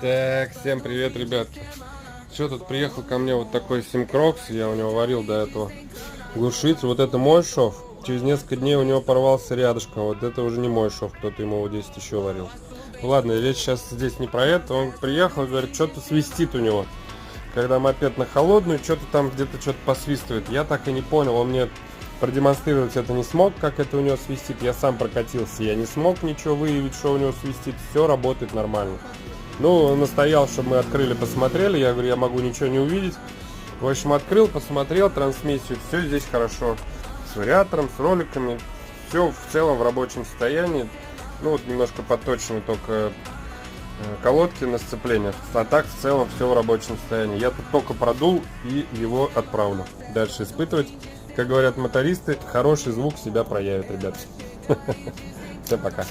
Так, всем привет, ребятки. Что тут приехал ко мне вот такой Симкрокс, я у него варил до этого глушитель. Вот это мой шов. Через несколько дней у него порвался рядышком. Вот это уже не мой шов, кто-то ему его 10 еще варил. Ладно, речь сейчас здесь не про это. Он приехал и говорит, что-то свистит у него. Когда мопед на холодную, что-то там где-то что-то посвистывает. Я так и не понял, он мне продемонстрировать это не смог, как это у него свистит. Я сам прокатился, я не смог ничего выявить, что у него свистит. Все работает нормально. Ну, он настоял, чтобы мы открыли, посмотрели. Я говорю, я могу ничего не увидеть. В общем, открыл, посмотрел трансмиссию. Все здесь хорошо. С вариатором, с роликами. Все в целом в рабочем состоянии. Ну, вот немножко подточены только колодки на сцеплениях. А так, в целом, все в рабочем состоянии. Я тут только продул и его отправлю дальше испытывать. Как говорят мотористы, хороший звук себя проявит, ребят. Всем пока.